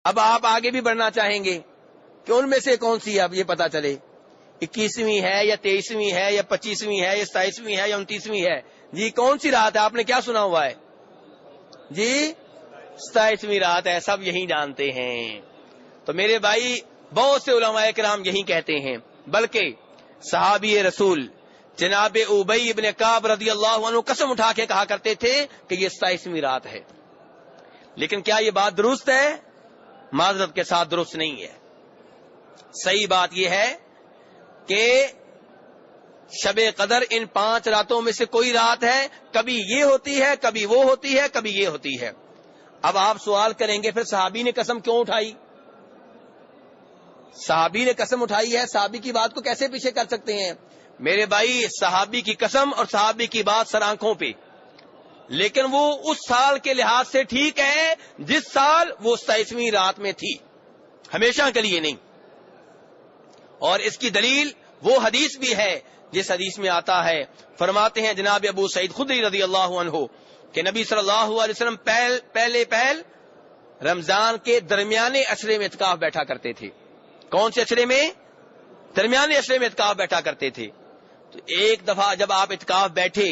اب آپ آگے بھی بڑھنا چاہیں گے کہ ان میں سے کون سی اب یہ پتا چلے 21ویں ہے یا 23ویں ہے یا 25ویں ہے یا 27ویں ہے یا 29ویں ہے. جی کون سی رات ہے؟ آپ نے کیا سنا ہوا ہے؟ جی 27ویں رات ہے، سب یہی جانتے ہیں. تو میرے بھائی بہت سے علماء کرام یہی کہتے ہیں، بلکہ صحابی رسول جناب ابی ابن کعب رضی اللہ عنہ قسم اٹھا کے کہا کرتے تھے کہ یہ 27ویں رات ہے. لیکن کیا یہ بات درست ہے؟ معذرت کے ساتھ درست نہیں ہے. صحیح بات یہ ہے کہ شب قدر ان 5 راتوں میں سے کوئی رات ہے، کبھی یہ ہوتی ہے، کبھی وہ ہوتی ہے، کبھی یہ ہوتی ہے. اب آپ سوال کریں گے پھر صحابی نے قسم کیوں اٹھائی؟ صحابی نے قسم اٹھائی ہے، صحابی کی بات کو کیسے پیچھے کر سکتے ہیں؟ میرے بھائی صحابی کی قسم اور صحابی کی بات سر آنکھوں پہ، لیکن وہ اس سال کے لحاظ سے ٹھیک ہے جس سال وہ 27ویں رات میں تھی، ہمیشہ کے لیے نہیں. اور اس کی دلیل وہ حدیث بھی ہے جس حدیث میں آتا ہے، فرماتے ہیں جناب ابو سعید خدری رضی اللہ عنہ کہ نبی صلی اللہ علیہ وسلم پہلے رمضان کے درمیانے عشرے میں اعتکاف بیٹھا کرتے تھے. کون سے عشرے میں؟ درمیانے عشرے میں اعتکاف بیٹھا کرتے تھے. تو ایک دفعہ جب آپ اعتکاف بیٹھے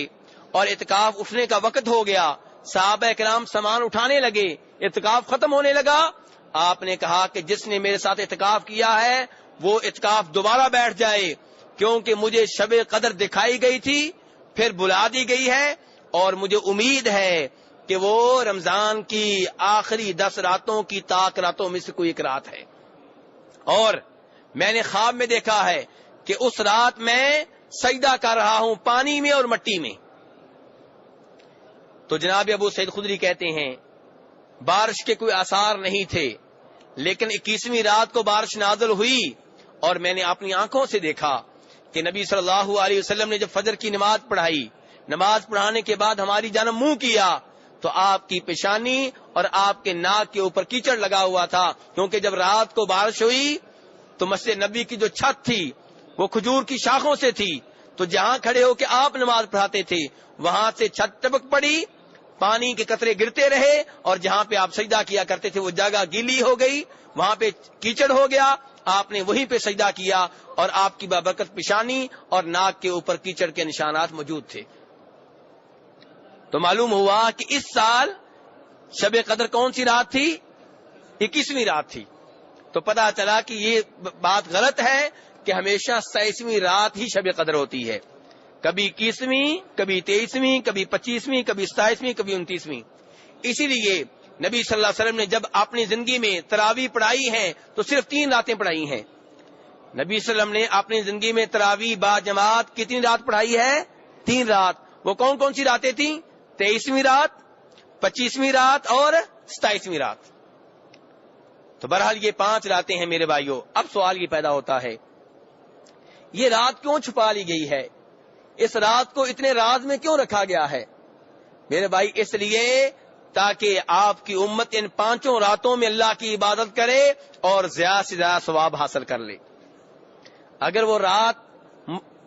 اور اعتکاف اٹھنے کا وقت ہو گیا، صحابہ کرام سامان اٹھانے لگے، اعتکاف ختم ہونے لگا، آپ نے کہا کہ جس نے میرے ساتھ اعتکاف کیا ہے وہ اعتکاف دوبارہ بیٹھ جائے، کیونکہ مجھے شب قدر دکھائی گئی تھی، پھر بلا دی گئی ہے، اور مجھے امید ہے کہ وہ رمضان کی آخری 10 راتوں کی طاق راتوں میں سے کوئی ایک رات ہے. اور میں نے خواب میں دیکھا ہے کہ اس رات میں سجدہ کر رہا ہوں پانی میں اور مٹی میں. تو جناب ابو سعید خدری کہتے ہیں بارش کے کوئی آثار نہیں تھے، لیکن 21ویں رات کو بارش نازل ہوئی اور میں نے اپنی آنکھوں سے دیکھا کہ نبی صلی اللہ علیہ وسلم نے جب فجر کی نماز پڑھائی، نماز پڑھانے کے بعد ہماری جانب منہ کیا تو آپ کی پیشانی اور آپ کے ناک کے اوپر کیچڑ لگا ہوا تھا، کیونکہ جب رات کو بارش ہوئی تو مسجد نبی کی جو چھت تھی وہ کھجور کی شاخوں سے تھی، تو جہاں کھڑے ہو کے آپ نماز پڑھاتے تھے وہاں سے چھت ٹپک پڑی، پانی کے قطرے گرتے رہے، اور جہاں پہ آپ سجدہ کیا کرتے تھے وہ جگہ گیلی ہو گئی، وہاں پہ کیچڑ ہو گیا، آپ نے وہیں پہ سجدہ کیا اور آپ کی بابرکت پیشانی اور ناک کے اوپر کیچڑ کے نشانات موجود تھے. تو معلوم ہوا کہ اس سال شب قدر کون سی رات تھی؟ 21ویں رات تھی. تو پتہ چلا کہ یہ بات غلط ہے کہ ہمیشہ 27ویں رات ہی شب قدر ہوتی ہے، کبھی 21ویں، کبھی 23ویں، کبھی 25ویں، کبھی 27ویں، کبھی 29ویں. اسی لیے نبی صلی اللہ علیہ وسلم نے جب اپنی زندگی میں تراویح پڑھائی ہیں تو صرف 3 راتیں پڑھائی ہیں. نبی صلی اللہ علیہ وسلم نے اپنی زندگی میں تراویح با جماعت کتنی رات پڑھائی ہے؟ 3 رات. وہ کون کون سی راتیں تھیں؟ 23ویں رات، 25ویں رات اور 27ویں رات. تو بہرحال یہ 5 راتیں ہیں میرے بھائیوں. اب سوال یہ پیدا ہوتا ہے یہ رات کیوں چھپا لی گئی ہے؟ اس رات کو اتنے راز میں کیوں رکھا گیا ہے؟ میرے بھائی اس لیے تاکہ آپ کی امت ان 5 راتوں میں اللہ کی عبادت کرے اور زیادہ سے زیادہ ثواب حاصل کر لے. اگر وہ رات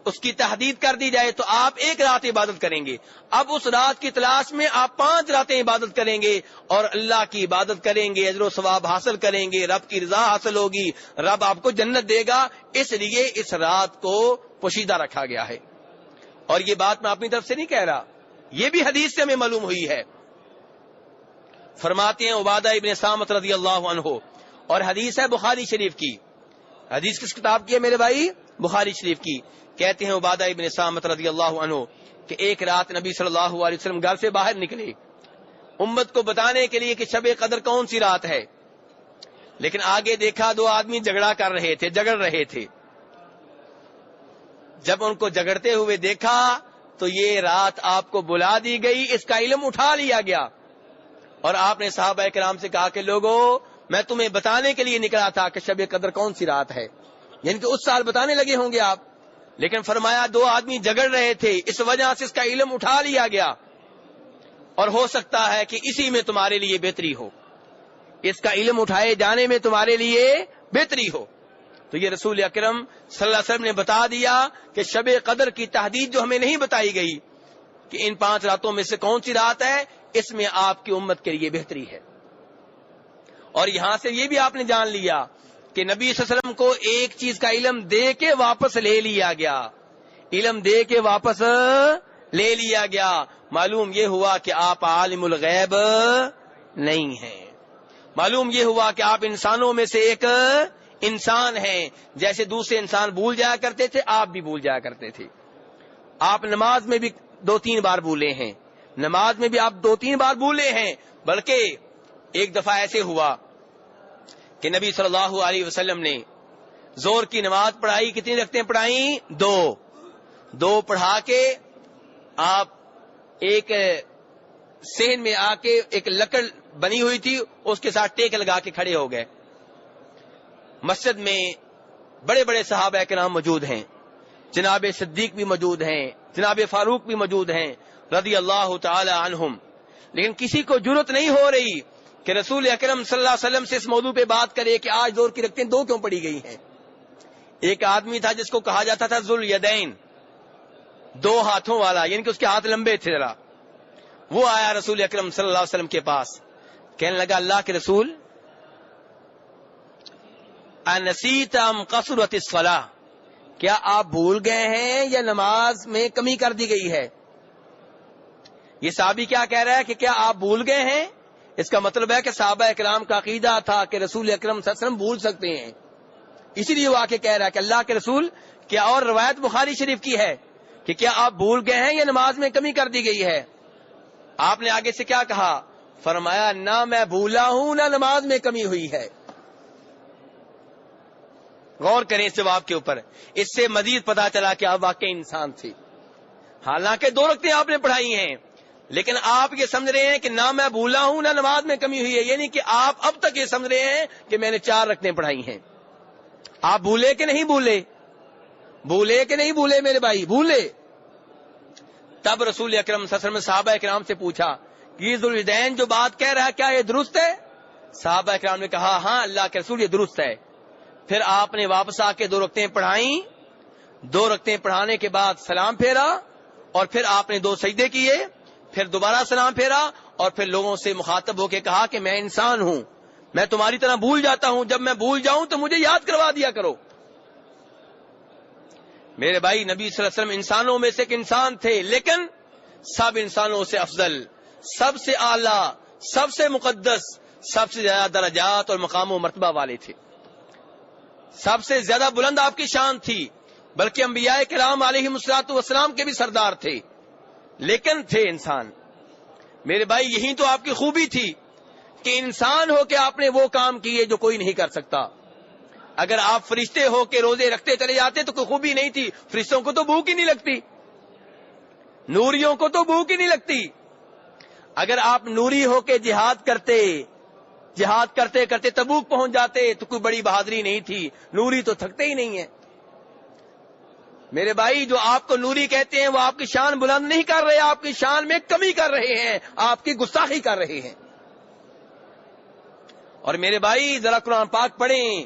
اس کی تحدید کر دی جائے تو آپ 1 رات عبادت کریں گے، اب اس رات کی تلاش میں آپ 5 راتیں عبادت کریں گے اور اللہ کی عبادت کریں گے، اجر و ثواب حاصل کریں گے، رب کی رضا حاصل ہوگی، رب آپ کو جنت دے گا. اس لیے اس رات کو پوشیدہ رکھا گیا ہے. اور یہ بات میں اپنی طرف سے نہیں کہہ رہا، یہ بھی حدیث سے ہمیں معلوم ہوئی ہے. فرماتے ہیں عبادہ ابن صامت رضی اللہ عنہ، اور حدیث ہے بخاری شریف کی. حدیث کس کتاب کی ہے میرے بھائی؟ بخاری شریف کی. کہتے ہیں عبادہ ابن صامت رضی اللہ عنہ کہ ایک رات نبی صلی اللہ علیہ وسلم گھر سے باہر نکلے امت کو بتانے کے لیے کہ شب قدر کون سی رات ہے، لیکن آگے دیکھا 2 آدمی جھگڑ رہے تھے. جب ان کو جھگڑتے ہوئے دیکھا تو یہ رات آپ کو بلا دی گئی، اس کا علم اٹھا لیا گیا، اور آپ نے صحابہ کرام سے کہا کہ لوگوں میں تمہیں بتانے کے لیے نکلا تھا کہ شب قدر کون سی رات ہے، یعنی کہ اس سال بتانے لگے ہوں گے آپ، لیکن فرمایا 2 آدمی جھگڑ رہے تھے، اس وجہ سے اس کا علم اٹھا لیا گیا، اور ہو سکتا ہے کہ اسی میں تمہارے لیے بہتری ہو، اس کا علم اٹھائے جانے میں تمہارے لیے بہتری ہو. تو یہ رسول اکرم صلی اللہ علیہ وسلم نے بتا دیا کہ شب قدر کی تحدید جو ہمیں نہیں بتائی گئی کہ ان 5 راتوں میں سے کون سی رات ہے، اس میں آپ کی امت کے لیے بہتری ہے. اور یہاں سے یہ بھی آپ نے جان لیا کہ نبی صلی اللہ علیہ وسلم کو ایک چیز کا علم دے کے واپس لے لیا گیا، علم دے کے واپس لے لیا گیا۔ معلوم یہ ہوا کہ آپ عالم الغیب نہیں ہیں، معلوم یہ ہوا کہ آپ انسانوں میں سے ایک انسان ہیں۔ جیسے دوسرے انسان بھول جایا کرتے تھے، آپ بھی بھول جایا کرتے تھے۔ آپ نماز میں بھی 2-3 بار بھولے ہیں، نماز میں بھی آپ 2-3 بار بھولے ہیں، بلکہ ایک دفعہ ایسے ہوا کہ نبی صلی اللہ علیہ وسلم نے زور کی نماز پڑھائی۔ کتنی رکعتیں پڑھائیں؟ 2 پڑھا کے آپ ایک صحن میں آ کے ایک لکڑ بنی ہوئی تھی اس کے ساتھ ٹیک لگا کے کھڑے ہو گئے۔ مسجد میں بڑے بڑے صحابہ کرام موجود ہیں، جناب صدیق بھی موجود ہیں، جناب فاروق بھی موجود ہیں رضی اللہ تعالی عنہم، لیکن کسی کو جرأت نہیں ہو رہی کہ رسول اکرم صلی اللہ علیہ وسلم سے اس موضوع پہ بات کرے کہ آج زور کی رکعتیں 2 کیوں پڑھی گئی ہیں۔ ایک آدمی تھا جس کو کہا جاتا تھا ذو الیدین، 2 ہاتھوں والا، یعنی کہ اس کے ہاتھ لمبے تھے ذرا۔ وہ آیا رسول اکرم صلی اللہ علیہ وسلم کے پاس، کہنے لگا اللہ کے رسول انسیت ام قصرت الصلاۃ، کیا آپ بھول گئے ہیں یا نماز میں کمی کر دی گئی ہے؟ یہ صحابی کیا کہہ رہا ہے کہ کیا آپ بھول گئے ہیں؟ اس کا مطلب ہے کہ صحابہ اکرام کا عقیدہ تھا کہ رسول اکرم صلی اللہ علیہ وسلم بھول سکتے ہیں، اسی لیے وہ آ کے کہہ رہا ہے کہ اللہ کے رسول کیا، اور روایت بخاری شریف کی ہے کہ کیا آپ بھول گئے ہیں یا نماز میں کمی کر دی گئی ہے؟ آپ نے آگے سے کیا کہا؟ فرمایا نہ میں بھولا ہوں نہ نماز میں کمی ہوئی ہے۔ غور کریں اس جواب کے اوپر، اس سے مزید پتا چلا کہ آپ واقعی انسان تھے۔ حالانکہ 2 رکعتیں آپ نے پڑھائی ہیں، لیکن آپ یہ سمجھ رہے ہیں کہ نہ میں بھولا ہوں نہ نماز میں کمی ہوئی ہے، یعنی کہ آپ اب تک یہ سمجھ رہے ہیں کہ میں نے 4 رکعتیں پڑھائی ہیں۔ آپ بھولے کہ نہیں بھولے؟ بھولے کہ نہیں بھولے میرے بھائی؟ بھولے۔ تب رسول اکرم صلی اللہ علیہ وسلم نے صحابہ اکرام سے پوچھا کہ یہ ذو الیدین جو بات کہہ رہا ہے کیا یہ درست ہے؟ صحابہ اکرام نے کہا ہاں اللہ کے رسول یہ درست ہے۔ پھر آپ نے واپس آ کے 2 رکعتیں پڑھائیں، 2 رکعتیں پڑھانے کے بعد سلام پھیرا، اور پھر آپ نے 2 سجدے کیے، پھر دوبارہ سلام پھیرا، اور پھر لوگوں سے مخاطب ہو کے کہا کہ میں انسان ہوں، میں تمہاری طرح بھول جاتا ہوں، جب میں بھول جاؤں تو مجھے یاد کروا دیا کرو۔ میرے بھائی نبی صلی اللہ علیہ وسلم انسانوں میں سے ایک انسان تھے، لیکن سب انسانوں سے افضل، سب سے اعلیٰ، سب سے مقدس، سب سے زیادہ درجات اور مقام و مرتبہ والے تھے، سب سے زیادہ بلند آپ کی شان تھی، بلکہ انبیاء کرام علیہم الصلوۃ والسلام کے بھی سردار تھے، لیکن تھے انسان۔ میرے بھائی یہی تو آپ کی خوبی تھی کہ انسان ہو کے آپ نے وہ کام کیے جو کوئی نہیں کر سکتا۔ اگر آپ فرشتے ہو کے روزے رکھتے چلے جاتے تو کوئی خوبی نہیں تھی، فرشتوں کو تو بھوک ہی نہیں لگتی، نوریوں کو تو بھوک ہی نہیں لگتی۔ اگر آپ نوری ہو کے جہاد کرتے کرتے تبوک پہنچ جاتے تو کوئی بڑی بہادری نہیں تھی، نوری تو تھکتے ہی نہیں ہیں۔ میرے بھائی جو آپ کو نوری کہتے ہیں وہ آپ کی شان بلند نہیں کر رہے، آپ کی شان میں کمی کر رہے ہیں، آپ کی گستاخی کر رہے ہیں۔ اور میرے بھائی ذرا قرآن پاک پڑھیں،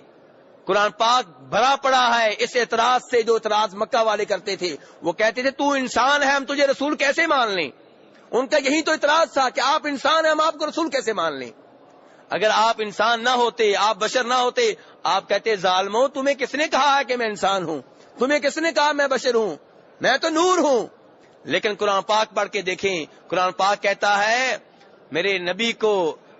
قرآن پاک بھرا پڑا ہے اس اعتراض سے جو اعتراض مکہ والے کرتے تھے۔ وہ کہتے تھے تو انسان ہے ہم تجھے رسول کیسے مان لیں؟ ان کا یہی تو اعتراض تھا کہ آپ انسان ہیں ہم آپ کو رسول کیسے مان لیں؟ اگر آپ انسان نہ ہوتے، آپ بشر نہ ہوتے، آپ کہتے ظالموں تمہیں کس نے کہا ہے کہ میں انسان ہوں؟ تمہیں کس نے کہا میں بشر ہوں؟ میں تو نور ہوں۔ لیکن قرآن پاک پڑھ کے دیکھیں، قرآن پاک کہتا ہے میرے نبی کو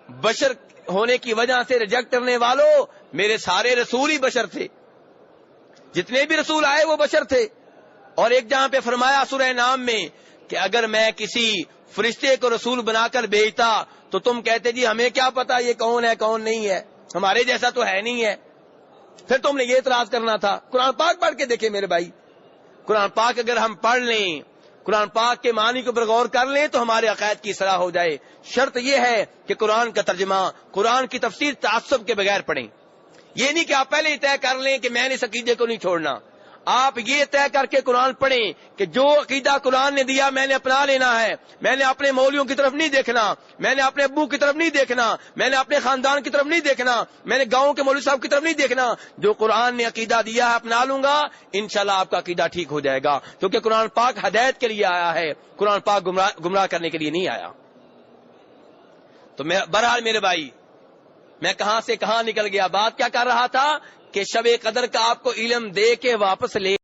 بشر ہونے کی وجہ سے ریجیکٹ کرنے والوں، میرے سارے رسول ہی بشر تھے، جتنے بھی رسول آئے وہ بشر تھے۔ اور ایک جہاں پہ فرمایا سورہ نام میں کہ اگر میں کسی فرشتے کو رسول بنا کر بھیجتا تو تم کہتے جی ہمیں کیا پتا یہ کون ہے کون نہیں ہے، ہمارے جیسا تو ہے نہیں ہے، پھر تم نے یہ اعتراض کرنا تھا۔ قرآن پاک پڑھ کے دیکھیں میرے بھائی، قرآن پاک اگر ہم پڑھ لیں، قرآن پاک کے معنی کو پر غور کر لیں تو ہمارے عقائد کی اصلاح ہو جائے۔ شرط یہ ہے کہ قرآن کا ترجمہ، قرآن کی تفسیر تعصب کے بغیر پڑھیں۔ یہ نہیں کہ آپ پہلے ہی طے کر لیں کہ میں نے اس عقیدے کو نہیں چھوڑنا، آپ یہ طے کر کے قرآن پڑھیں کہ جو عقیدہ قرآن نے دیا میں نے اپنا لینا ہے، میں نے اپنے مولویوں کی طرف نہیں دیکھنا، میں نے اپنے ابو کی طرف نہیں دیکھنا، میں نے اپنے خاندان کی طرف نہیں دیکھنا، میں نے گاؤں کے مولوی صاحب کی طرف نہیں دیکھنا، جو قرآن نے عقیدہ دیا ہے اپنا لوں گا، انشاءاللہ آپ کا عقیدہ ٹھیک ہو جائے گا، کیونکہ قرآن پاک ہدایت کے لیے آیا ہے، قرآن پاک گمراہ کرنے کے لیے نہیں آیا۔ تو بہرحال میں کہاں سے کہاں نکل گیا. بات کیا کر رہا تھا کہ شب قدر کا آپ کو علم دے کے واپس لے